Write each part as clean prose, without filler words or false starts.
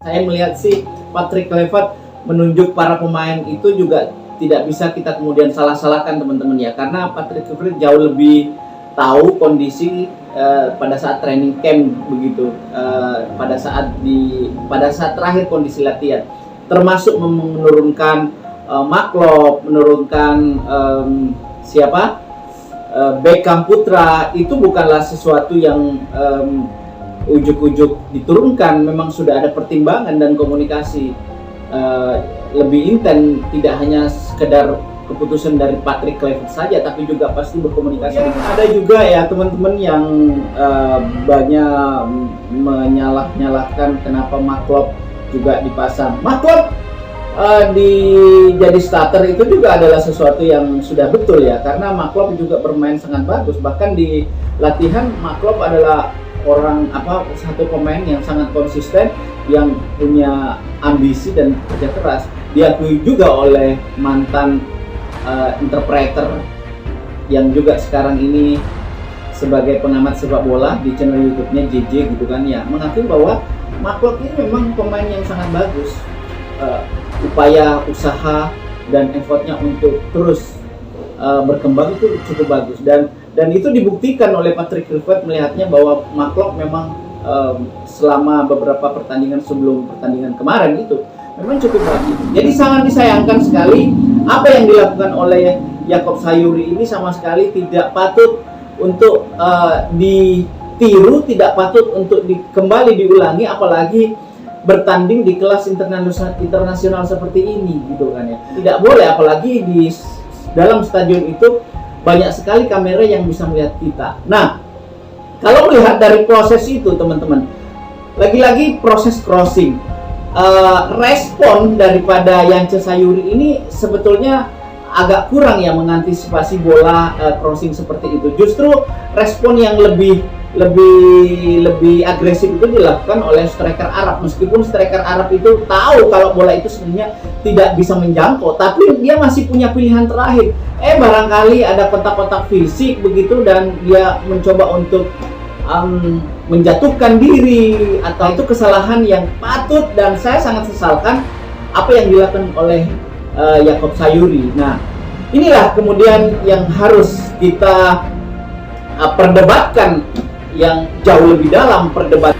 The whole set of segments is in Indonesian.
Saya melihat sih Patrick Kluivert menunjuk para pemain itu juga tidak bisa kita kemudian salah-salahkan teman-teman ya, karena Patrick Kluivert jauh lebih tahu kondisi pada saat training camp begitu, pada saat terakhir kondisi latihan, termasuk menurunkan Maklop, menurunkan Beckham Putra, itu bukanlah sesuatu yang ujuk-ujuk diturunkan. Memang sudah ada pertimbangan dan komunikasi lebih intens, tidak hanya sekedar keputusan dari Patrick Kluivert saja, tapi juga pasti berkomunikasi. Ada juga ya teman-teman yang banyak menyalahkan kenapa Maklop juga dipasang. Maklop jadi starter itu juga adalah sesuatu yang sudah betul ya, karena Maklop juga bermain sangat bagus. Bahkan di latihan Maklop adalah satu pemain yang sangat konsisten, yang punya ambisi dan kerja keras. Diakui juga oleh mantan interpreter yang juga sekarang ini sebagai pengamat sepak bola di channel YouTube-nya JJ gitu kan ya, mengakui bahwa Maklop ini memang pemain yang sangat bagus. Upaya, usaha, dan effortnya untuk terus berkembang itu cukup bagus, dan itu dibuktikan oleh Patrick Kluivert melihatnya bahwa Maklop memang selama beberapa pertandingan sebelum pertandingan kemarin itu memang cukup bagus. Jadi sangat disayangkan sekali apa yang dilakukan oleh Jakob Sayuri ini sama sekali tidak patut untuk ditiru, tidak patut untuk kembali diulangi, apalagi bertanding di kelas internasional seperti ini gitu kan ya. Tidak boleh, apalagi di dalam stadion itu banyak sekali kamera yang bisa melihat kita. Nah, kalau melihat dari proses itu teman-teman, lagi-lagi proses crossing, respon daripada Yance Sayuri ini sebetulnya agak kurang ya mengantisipasi bola crossing seperti itu. Justru respon yang lebih agresif itu dilakukan oleh striker Arab, meskipun striker Arab itu tahu kalau bola itu sebenarnya tidak bisa menjangkau, tapi dia masih punya pilihan terakhir. Barangkali ada kontak-kontak fisik begitu dan dia mencoba untuk menjatuhkan diri, atau itu kesalahan yang patut dan saya sangat sesalkan apa yang dilakukan oleh Jakob Sayuri. Nah, inilah kemudian yang harus kita perdebatkan yang jauh lebih dalam perdebatan.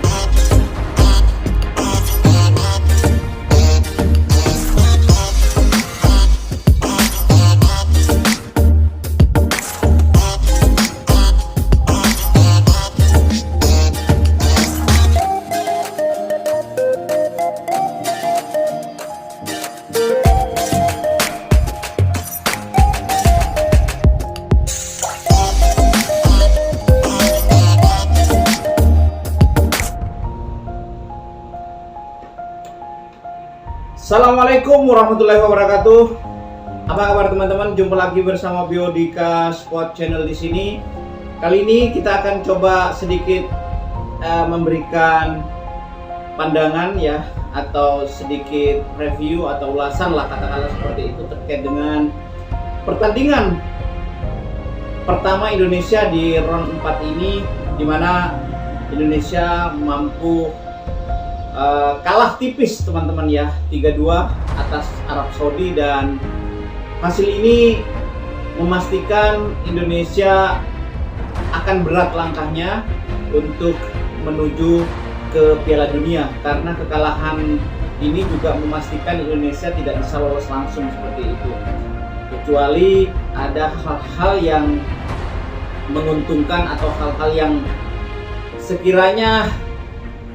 Assalamualaikum warahmatullahi wabarakatuh. Apa kabar teman-teman? Jumpa lagi bersama Biodika Sport Channel di sini. Kali ini kita akan coba sedikit memberikan pandangan ya, atau sedikit review atau ulasan lah, katakanlah seperti itu, terkait dengan pertandingan pertama Indonesia di round 4 ini, di mana Indonesia mampu kalah tipis teman-teman ya, 3-2 atas Arab Saudi, dan hasil ini memastikan Indonesia akan berat langkahnya untuk menuju ke Piala Dunia, karena kekalahan ini juga memastikan Indonesia tidak bisa lolos langsung seperti itu, kecuali ada hal-hal yang menguntungkan atau hal-hal yang sekiranya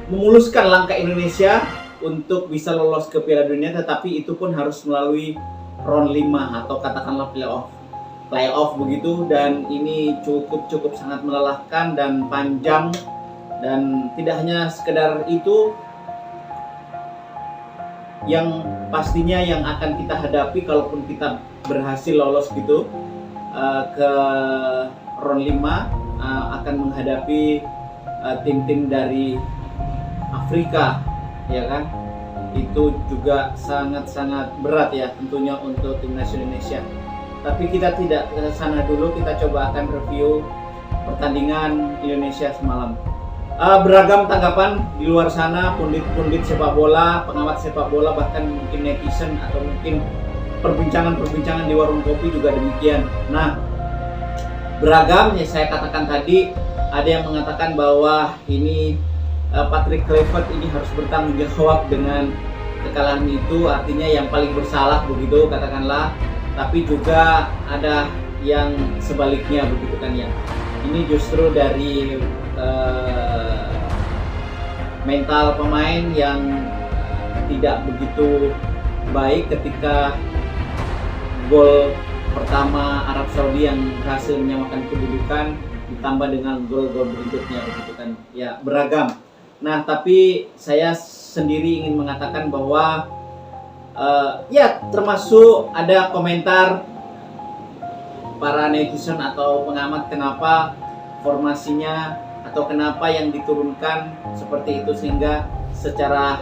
memuluskan langkah Indonesia untuk bisa lolos ke Piala Dunia, tetapi itu pun harus melalui round 5 atau katakanlah playoff begitu, dan ini cukup sangat melelahkan dan panjang, dan tidak hanya sekedar itu, yang pastinya yang akan kita hadapi kalaupun kita berhasil lolos gitu ke round 5 akan menghadapi tim-tim dari Afrika, ya kan? Itu juga sangat berat ya tentunya untuk timnas Indonesia. Tapi kita tidak ke sana dulu, kita coba akan review pertandingan Indonesia semalam. Beragam tanggapan di luar sana, pundit-pundit sepak bola, pengamat sepak bola, bahkan mungkin netizen atau mungkin perbincangan-perbincangan di warung kopi juga demikian. Nah, beragam ya saya katakan tadi, ada yang mengatakan bahwa ini Patrick Kluivert ini harus bertanggung jawab dengan kekalahan itu, artinya yang paling bersalah begitu katakanlah. Tapi juga ada yang sebaliknya begitu kan ya. Ini justru dari mental pemain yang tidak begitu baik ketika gol pertama Arab Saudi yang berhasil menyamakan kedudukan ditambah dengan gol-gol berikutnya begitu kan ya, beragam. Nah, tapi saya sendiri ingin mengatakan bahwa ya termasuk ada komentar para netizen atau pengamat kenapa formasinya atau kenapa yang diturunkan seperti itu sehingga secara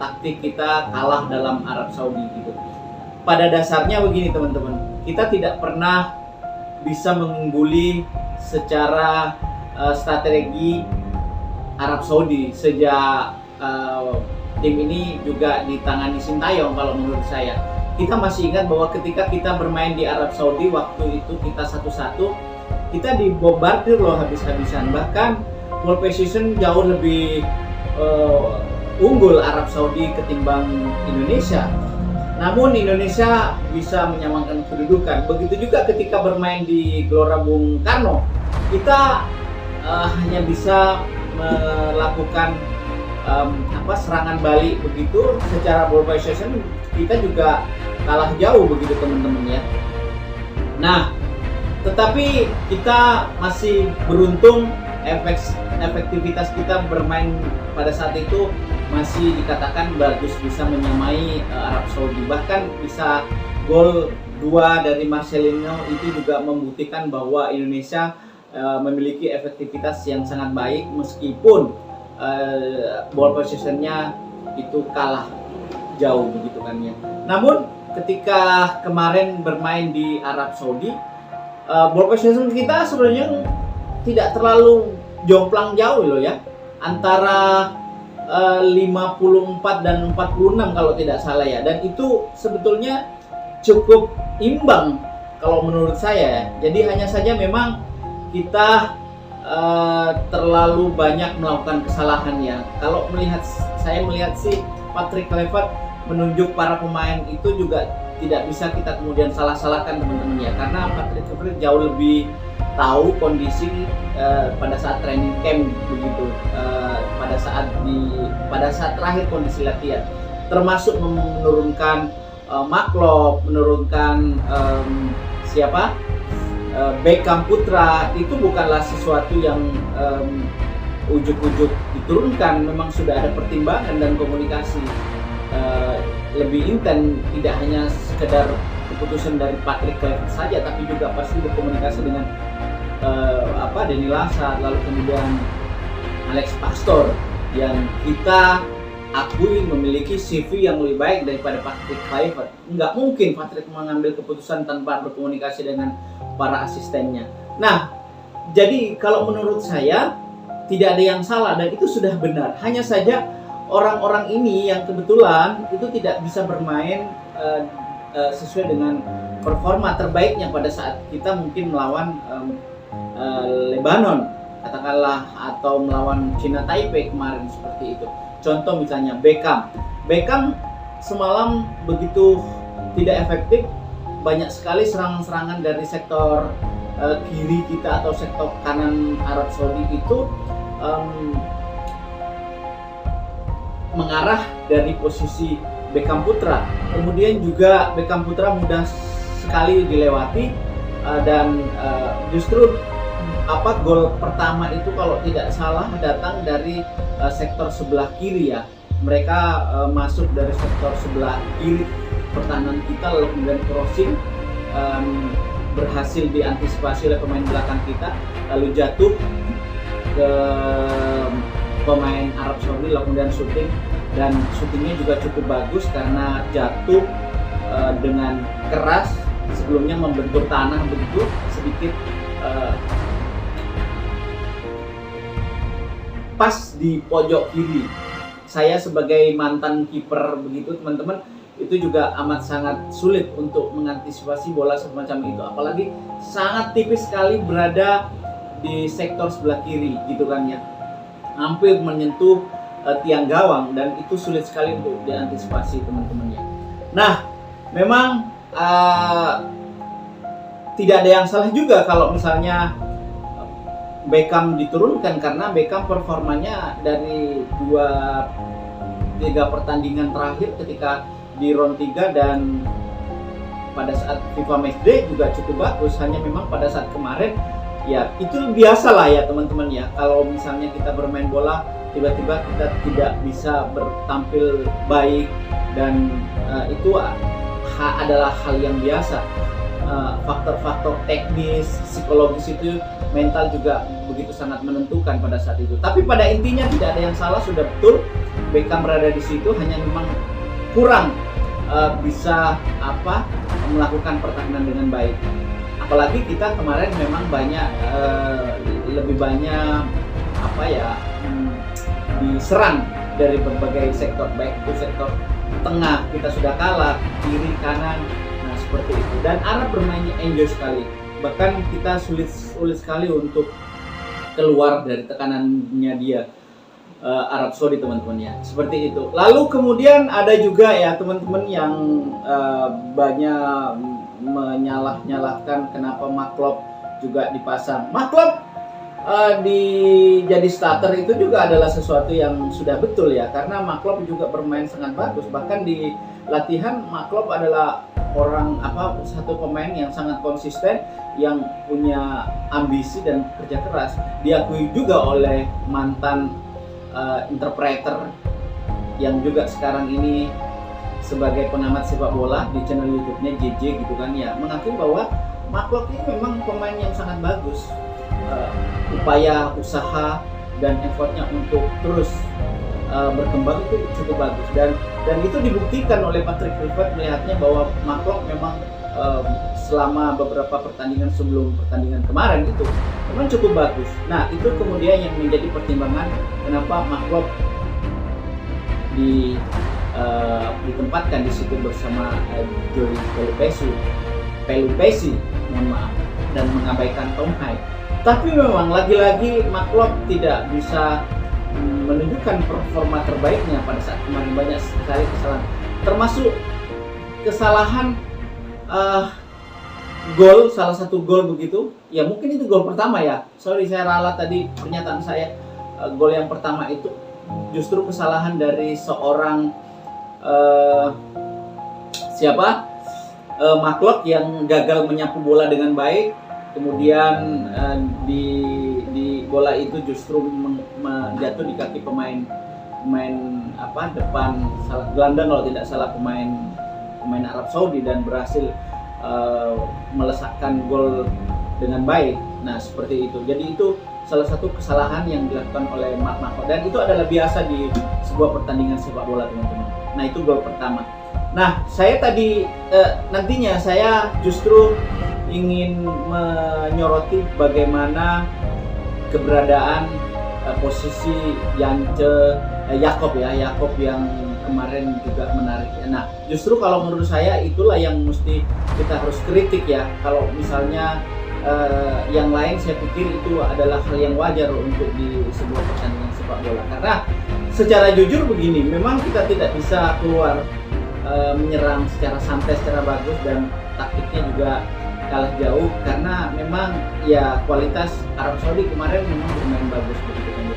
taktik kita kalah dalam Arab Saudi gitu. Pada dasarnya begini teman-teman, kita tidak pernah bisa mengungguli secara strategi Arab Saudi sejak tim ini juga ditangani Sintayong. Kalau menurut saya, kita masih ingat bahwa ketika kita bermain di Arab Saudi waktu itu kita 1-1, kita dibombardir loh habis-habisan, bahkan ball position jauh lebih unggul Arab Saudi ketimbang Indonesia. Namun Indonesia bisa menyamakan kedudukan. Begitu juga ketika bermain di Gelora Bung Karno, kita hanya bisa melakukan serangan balik begitu. Secara ball position kita juga kalah jauh begitu teman-teman ya. Nah, tetapi kita masih beruntung, efektivitas kita bermain pada saat itu masih dikatakan bagus, bisa menyamai Arab Saudi. Bahkan bisa gol 2 dari Marcelino itu juga membuktikan bahwa Indonesia memiliki efektivitas yang sangat baik meskipun ball position-nya itu kalah jauh begitu kan ya. Namun ketika kemarin bermain di Arab Saudi, ball position kita sebenarnya tidak terlalu jomplang jauh loh ya, antara 54 dan 46 kalau tidak salah ya, dan itu sebetulnya cukup imbang kalau menurut saya. Jadi hanya saja memang kita terlalu banyak melakukan kesalahan ya. Kalau saya melihat sih Patrick Kluivert menunjuk para pemain itu juga tidak bisa kita kemudian salah-salahkan teman-teman ya, karena Patrick Kluivert jauh lebih tahu kondisi pada saat training camp begitu, pada saat terakhir kondisi latihan, termasuk menurunkan Maklop, menurunkan Beckham Putra, itu bukanlah sesuatu yang ujuk-ujuk diturunkan. Memang sudah ada pertimbangan dan komunikasi lebih intens, tidak hanya sekedar keputusan dari Patrick Kluivert saja, tapi juga pasti berkomunikasi dengan Denny Lasar, lalu kemudian Alex Pastor yang kita akui memiliki CV yang lebih baik daripada Patrick Kluivert. Nggak mungkin Patrick mengambil keputusan tanpa berkomunikasi dengan para asistennya. Nah, jadi kalau menurut saya tidak ada yang salah dan itu sudah benar. Hanya saja orang-orang ini yang kebetulan itu tidak bisa bermain sesuai dengan performa terbaiknya pada saat kita mungkin melawan Lebanon katakanlah, atau melawan China Taipei kemarin seperti itu. Contoh misalnya Beckham semalam begitu tidak efektif, banyak sekali serangan-serangan dari sektor kiri kita atau sektor kanan Arab Saudi itu mengarah dari posisi Beckham Putra. Kemudian juga Beckham Putra mudah sekali dilewati dan justru gol pertama itu kalau tidak salah datang dari sektor sebelah kiri ya. Mereka masuk dari sektor sebelah kiri pertahanan kita, lalu kemudian crossing berhasil diantisipasi oleh pemain belakang kita, lalu jatuh ke pemain Arab Saudi, lalu kemudian shooting, dan shootingnya juga cukup bagus karena jatuh dengan keras, sebelumnya membentur tanah begitu sedikit pas di pojok kiri. Saya sebagai mantan kiper begitu teman-teman, itu juga amat sangat sulit untuk mengantisipasi bola semacam itu, apalagi sangat tipis sekali berada di sektor sebelah kiri gitu kan ya, hampir menyentuh tiang gawang, dan itu sulit sekali untuk diantisipasi teman-teman ya. Nah, memang tidak ada yang salah juga kalau misalnya Beckham diturunkan, karena Beckham performanya dari 2-3 pertandingan terakhir ketika di round 3 dan pada saat FIFA Matchday juga cukup bagus. Hanya memang pada saat kemarin ya itu biasa lah ya teman-teman ya, kalau misalnya kita bermain bola tiba-tiba kita tidak bisa bertampil baik, dan itu adalah hal yang biasa. Faktor-faktor teknis, psikologis itu, mental juga begitu sangat menentukan pada saat itu. Tapi pada intinya tidak ada yang salah, sudah betul Beckham berada di situ, hanya memang kurang bisa melakukan pertahanan dengan baik. Apalagi kita kemarin memang banyak lebih banyak diserang dari berbagai sektor, baik itu sektor tengah kita sudah kalah, kiri kanan, nah seperti itu. Dan Arab bermainnya enjoy sekali, bahkan kita sulit sekali untuk keluar dari tekanannya dia, Arab Saudi teman-teman ya, seperti itu. Lalu kemudian ada juga ya teman-teman yang banyak menyalah-nyalahkan kenapa Mark Klopp juga dipasang. Mark Klopp jadi starter itu juga adalah sesuatu yang sudah betul ya, karena Mark Klopp juga bermain sangat bagus. Bahkan di latihan Mark Klopp adalah satu pemain yang sangat konsisten, yang punya ambisi dan kerja keras. Diakui juga oleh mantan interpreter yang juga sekarang ini sebagai pengamat sepak bola di channel YouTube-nya JJ gitu kan ya, mengakui bahwa Mark Klopp ini memang pemain yang sangat bagus. Upaya, usaha, dan effortnya untuk terus berkembang itu cukup bagus, dan itu dibuktikan oleh Patrick Kluivert melihatnya bahwa Mark Klopp memang selama beberapa pertandingan sebelum pertandingan kemarin itu memang cukup bagus. Nah, itu kemudian yang menjadi pertimbangan kenapa Mark Klopp ditempatkan di situ bersama Jory Pelupesi, mohon maaf, dan mengabaikan Tom Haig. Tapi memang lagi-lagi Mark Klopp tidak bisa menunjukkan performa terbaiknya pada saat kemarin. Banyak sekali kesalahan, termasuk kesalahan gol, salah satu gol begitu ya, mungkin itu gol pertama ya, sorry saya ralat tadi pernyataan saya. Gol yang pertama itu justru kesalahan dari seorang Mark Klopp yang gagal menyapu bola dengan baik. Kemudian di bola itu justru jatuh di kaki pemain depan, gelandang kalau tidak salah, pemain Arab Saudi, dan berhasil melesakkan gol dengan baik. Nah seperti itu. Jadi itu salah satu kesalahan yang dilakukan oleh Mark Klopp, dan itu adalah biasa di sebuah pertandingan sepak bola teman-teman. Nah itu gol pertama. Nah saya tadi nantinya saya justru ingin menyoroti bagaimana keberadaan posisi Yakob yang kemarin juga menarik. Nah, justru kalau menurut saya itulah yang mesti kita harus kritik ya. Kalau misalnya yang lain, saya pikir itu adalah hal yang wajar untuk di sebuah pertandingan sepak bola. Karena secara jujur begini, memang kita tidak bisa keluar menyerang secara santai, secara bagus, dan taktiknya juga kalah jauh, karena memang ya kualitas Arab Saudi kemarin memang bermain bagus begitu kan.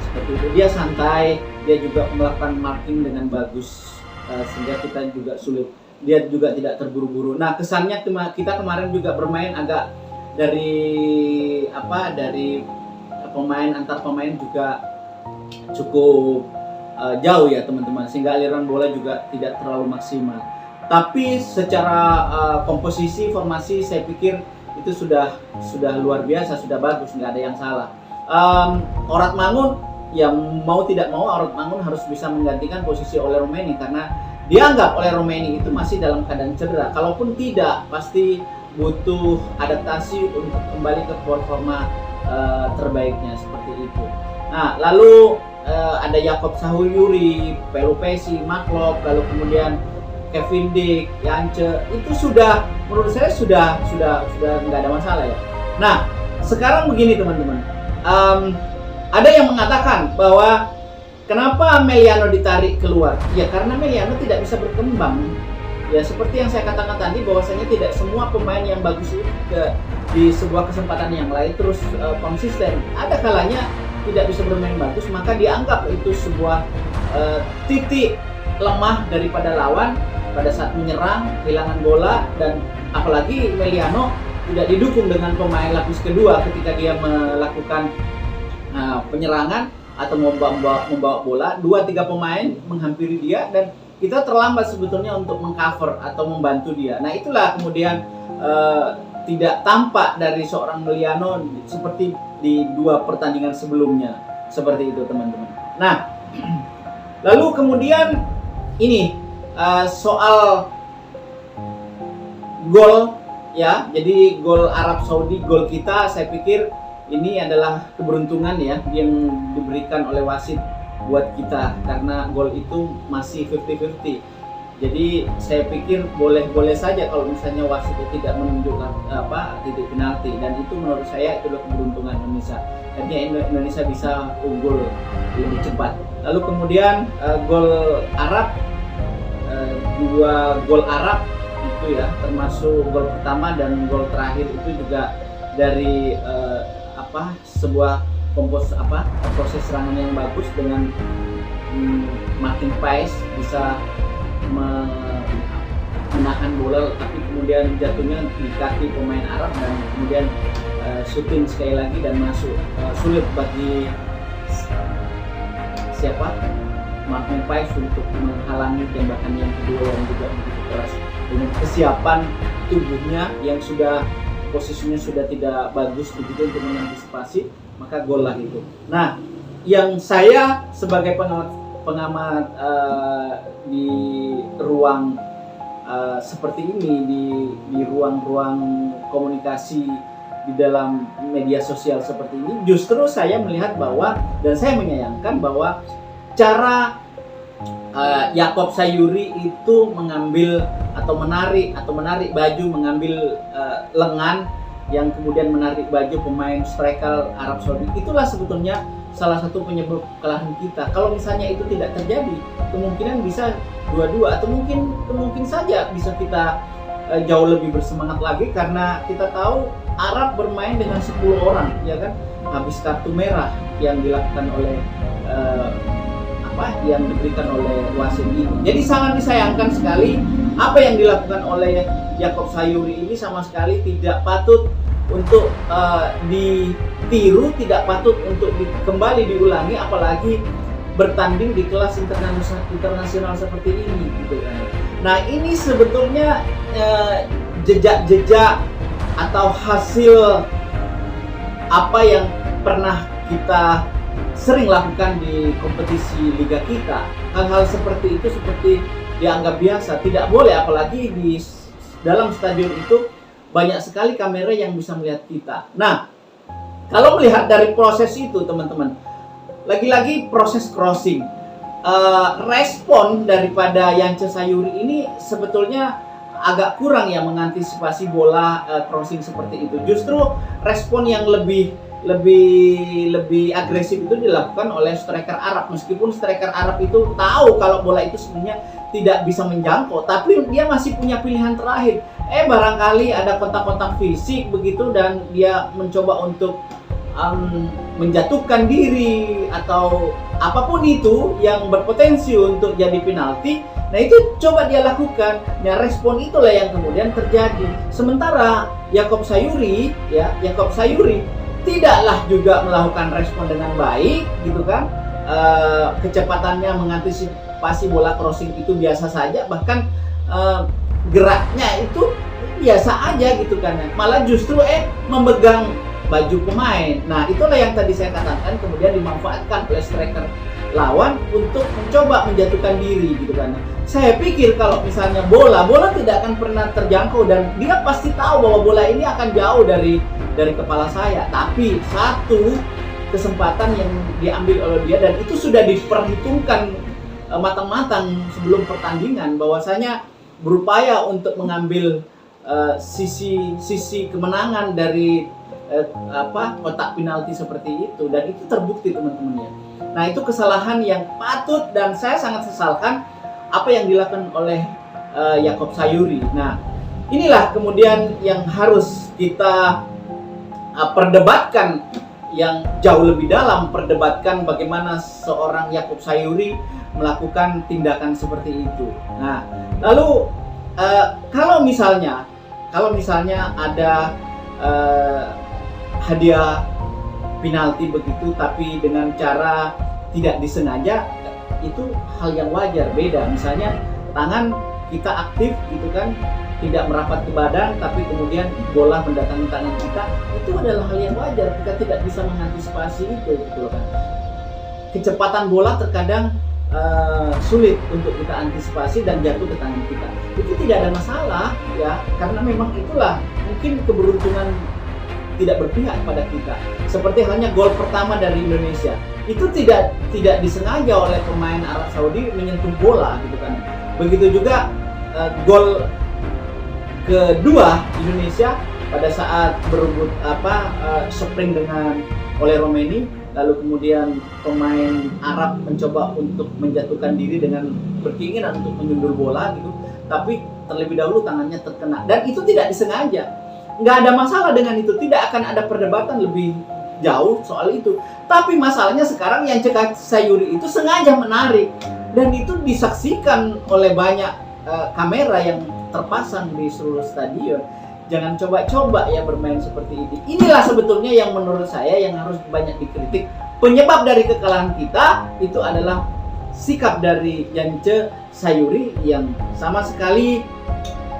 Seperti itu, dia santai, dia juga melakukan marking dengan bagus, sehingga kita juga sulit. Dia juga tidak terburu-buru. Nah kesannya kita kemarin juga bermain agak dari pemain antar pemain juga cukup jauh ya teman-teman, sehingga aliran bola juga tidak terlalu maksimal. Tapi secara komposisi formasi saya pikir itu sudah luar biasa, sudah bagus, nggak ada yang salah. Orat Mangun, yang mau tidak mau Orat Mangun harus bisa menggantikan posisi oleh Romeni, karena dianggap oleh Romeni itu masih dalam keadaan cedera. Kalaupun tidak, pasti butuh adaptasi untuk kembali ke performa terbaiknya, seperti itu. Nah, lalu ada Jakob Sayuri, Pelupesi, Maklop, lalu kemudian Kevin Dick, Yance, itu sudah menurut saya sudah nggak ada masalah ya. Nah, sekarang begini teman-teman, ada yang mengatakan bahwa kenapa Meliano ditarik keluar? Ya karena Meliano tidak bisa berkembang. Ya seperti yang saya katakan tadi, bahwasanya tidak semua pemain yang bagus itu di sebuah kesempatan yang lain terus konsisten. Ada kalanya tidak bisa bermain bagus, maka dianggap itu sebuah titik lemah daripada lawan pada saat menyerang, kehilangan bola, dan apalagi Meliano tidak didukung dengan pemain lapis kedua ketika dia melakukan penyerangan atau membawa bola. 2-3 pemain menghampiri dia dan kita terlambat sebetulnya untuk mengcover atau membantu dia. Nah itulah kemudian tidak tampak dari seorang Meliano seperti di 2 pertandingan sebelumnya. Seperti itu teman-teman. Nah lalu kemudian ini soal gol ya. Jadi gol Arab Saudi, gol kita, saya pikir ini adalah keberuntungan ya yang diberikan oleh wasit buat kita, karena gol itu masih 50-50. Jadi saya pikir boleh-boleh saja kalau misalnya wasit itu tidak menunjukkan titik penalti, dan itu menurut saya itu adalah keberuntungan Indonesia. Jadi Indonesia bisa unggul lebih cepat. Lalu kemudian gol Arab, 2 gol Arab itu ya, termasuk gol pertama dan gol terakhir itu juga dari sebuah proses serangan yang bagus dengan Martin Paes bisa menahan bola, tapi kemudian jatuhnya di kaki pemain Arab dan kemudian shooting sekali lagi dan masuk. Sulit bagi Martin Paes untuk menghalangi tembakan yang kedua yang juga begitu keras, dengan kesiapan tubuhnya yang posisinya sudah tidak bagus begitu untuk mengantisipasi, maka gol lah itu. Nah, yang saya sebagai pengamat di ruang seperti ini, di ruang-ruang komunikasi di dalam media sosial seperti ini, justru saya melihat bahwa, dan saya menyayangkan bahwa cara Jakob Sayuri itu mengambil atau menarik baju, mengambil lengan yang kemudian menarik baju pemain striker Arab Saudi, itulah sebetulnya salah satu penyebab kekalahan kita. Kalau misalnya itu tidak terjadi, kemungkinan bisa 2-2 atau mungkin saja bisa kita jauh lebih bersemangat lagi, karena kita tahu Arab bermain dengan 10 orang, ya kan, habis kartu merah yang dilakukan oleh yang diberikan oleh wasit ini. Jadi sangat disayangkan sekali apa yang dilakukan oleh Jakob Sayuri ini, sama sekali tidak patut untuk ditiru, tidak patut untuk kembali diulangi, apalagi bertanding di kelas internasional seperti ini gitu kan. Nah, ini sebetulnya jejak-jejak atau hasil apa yang pernah kita sering lakukan di kompetisi liga kita. Hal-hal seperti itu seperti dianggap biasa, tidak boleh, apalagi di dalam stadion itu banyak sekali kamera yang bisa melihat kita. Nah, kalau melihat dari proses itu teman-teman, lagi-lagi proses crossing, respon daripada Yance Sayuri ini sebetulnya agak kurang ya mengantisipasi bola crossing seperti itu. Justru respon yang lebih agresif itu dilakukan oleh striker Arab, meskipun striker Arab itu tahu kalau bola itu sebenarnya tidak bisa menjangkau, tapi dia masih punya pilihan terakhir. Barangkali ada kontak-kontak fisik begitu dan dia mencoba untuk menjatuhkan diri atau apapun itu yang berpotensi untuk jadi penalti. Nah, itu coba dia lakukan. Nah, respon itulah yang kemudian terjadi. Sementara Jakob Sayuri tidaklah juga melakukan respon dengan baik gitu kan. Kecepatannya mengantisipasi bola crossing itu biasa saja, bahkan geraknya itu biasa aja gitu kan. Malah justru memegang baju pemain. Nah, itulah yang tadi saya katakan kemudian dimanfaatkan oleh striker lawan untuk mencoba menjatuhkan diri gitu kan. Saya pikir kalau misalnya bola tidak akan pernah terjangkau dan dia pasti tahu bahwa bola ini akan jauh dari kepala saya. Tapi satu, kesempatan yang diambil oleh dia, dan itu sudah diperhitungkan matang-matang sebelum pertandingan, bahwasanya berupaya untuk mengambil sisi kemenangan dari kotak penalti seperti itu, dan itu terbukti teman-teman ya. Nah, itu kesalahan yang patut dan saya sangat sesalkan apa yang dilakukan oleh Yakob Sayuri. Nah, inilah kemudian yang harus kita perdebatkan yang jauh lebih dalam, perdebatkan bagaimana seorang Yakob Sayuri melakukan tindakan seperti itu. Nah, lalu kalau misalnya ada hadiah penalti begitu tapi dengan cara tidak disengaja, itu hal yang wajar. Beda misalnya tangan kita aktif gitu kan, tidak merapat ke badan tapi kemudian bola mendatangi tangan kita, itu adalah hal yang wajar. Kita tidak bisa mengantisipasi itu gitu kan. Kecepatan bola terkadang sulit untuk kita antisipasi dan jatuh ke tangan kita, itu tidak ada masalah ya, karena memang itulah mungkin keberuntungan tidak berpihak pada kita. Seperti halnya gol pertama dari Indonesia, itu tidak disengaja oleh pemain Arab Saudi menyentuh bola gitu kan. Begitu juga gol kedua Indonesia pada saat berebut sprint dengan oleh Romeni, lalu kemudian pemain Arab mencoba untuk menjatuhkan diri dengan berkeinginan untuk menyundul bola gitu, tapi terlebih dahulu tangannya terkena, dan itu tidak disengaja. Nggak ada masalah dengan itu, tidak akan ada perdebatan lebih jauh soal itu. Tapi masalahnya sekarang yang Yakob Sayuri itu sengaja menarik, dan itu disaksikan oleh banyak kamera yang terpasang di seluruh stadion. Jangan coba-coba ya bermain seperti ini. Inilah sebetulnya yang menurut saya yang harus banyak dikritik. Penyebab dari kekalahan kita itu adalah sikap dari Yakob Sayuri yang sama sekali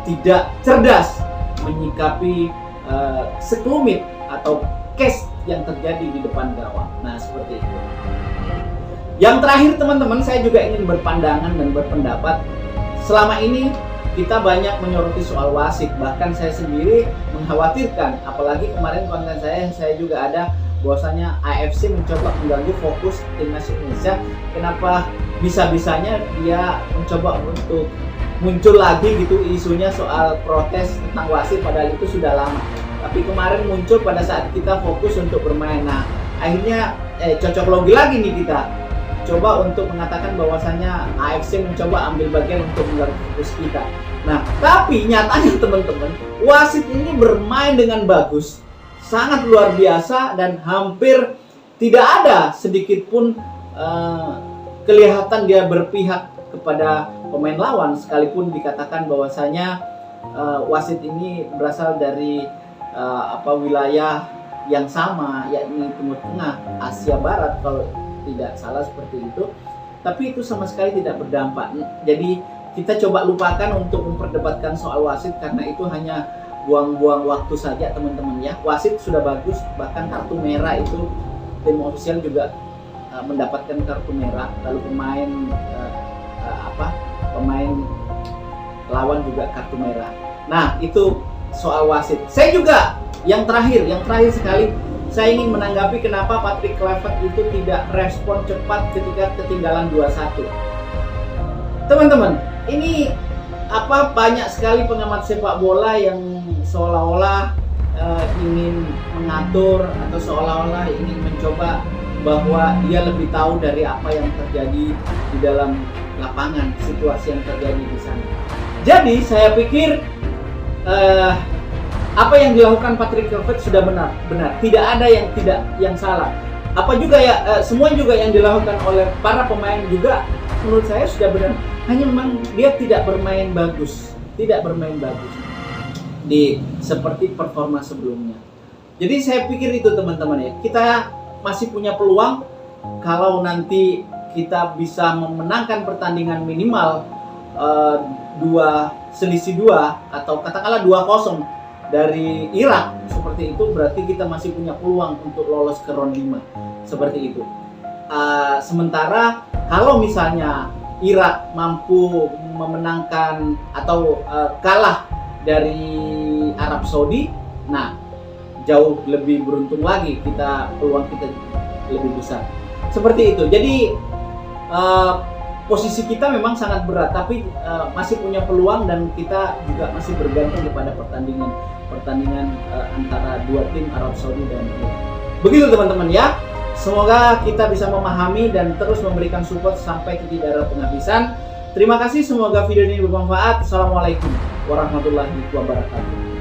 tidak cerdas menyikapi sekelumit atau case yang terjadi di depan gawang. Nah, seperti itu. Yang terakhir teman-teman, saya juga ingin berpandangan dan berpendapat. Selama ini kita banyak menyoroti soal wasit, bahkan saya sendiri mengkhawatirkan, apalagi kemarin konten saya juga ada bahwasanya AFC mencoba mengganggu fokus timnas Indonesia. Kenapa bisa-bisanya dia mencoba untuk muncul lagi gitu isunya soal protes tentang wasit, padahal itu sudah lama. Tapi kemarin muncul pada saat kita fokus untuk bermain. Nah, akhirnya cocok logi lagi nih kita coba untuk mengatakan bahwasannya AFC mencoba ambil bagian untuk mengganggu fokus kita. Nah, tapi nyatanya teman-teman, wasit ini bermain dengan bagus, sangat luar biasa, dan hampir tidak ada sedikit pun kelihatan dia berpihak kepada pemain lawan, sekalipun dikatakan bahwasanya wasit ini berasal dari wilayah yang sama, yakni Timur Tengah, Asia Barat kalau tidak salah seperti itu. Tapi itu sama sekali tidak berdampak. Jadi kita coba lupakan untuk memperdebatkan soal wasit, karena itu hanya buang-buang waktu saja teman-teman ya. Wasit sudah bagus, bahkan kartu merah itu tim ofisial juga mendapatkan kartu merah, lalu pemain lawan juga kartu merah. Nah, itu soal wasit. Saya juga yang terakhir sekali, saya ingin menanggapi kenapa Patrick Kluivert itu tidak respon cepat ketika ketinggalan 2-1. Teman-teman, ini banyak sekali pengamat sepak bola yang seolah-olah ingin mengatur atau seolah-olah ingin mencoba bahwa dia lebih tahu dari apa yang terjadi di dalam lapangan, situasi yang terjadi di sana. Jadi saya pikir apa yang dilakukan Patrick Kluivert sudah benar. Tidak ada yang salah. Apa juga ya, semua juga yang dilakukan oleh para pemain juga menurut saya sudah benar. Hanya memang dia tidak bermain bagus di seperti performa sebelumnya. Jadi saya pikir itu teman-teman ya, kita masih punya peluang kalau nanti kita bisa memenangkan pertandingan minimal selisih 2 atau katakanlah 2-0 dari Irak, seperti itu berarti kita masih punya peluang untuk lolos ke round 5 seperti itu. Sementara kalau misalnya Irak mampu memenangkan atau kalah dari Arab Saudi, nah jauh lebih beruntung lagi, peluang kita lebih besar. Seperti itu. Jadi posisi kita memang sangat berat, tapi masih punya peluang dan kita juga masih bergantung kepada pertandingan antara dua tim Arab Saudi dan Iran. Begitu teman-teman ya. Semoga kita bisa memahami dan terus memberikan support sampai ke tidak ada penghabisan. Terima kasih, semoga video ini bermanfaat. Assalamualaikum warahmatullahi wabarakatuh.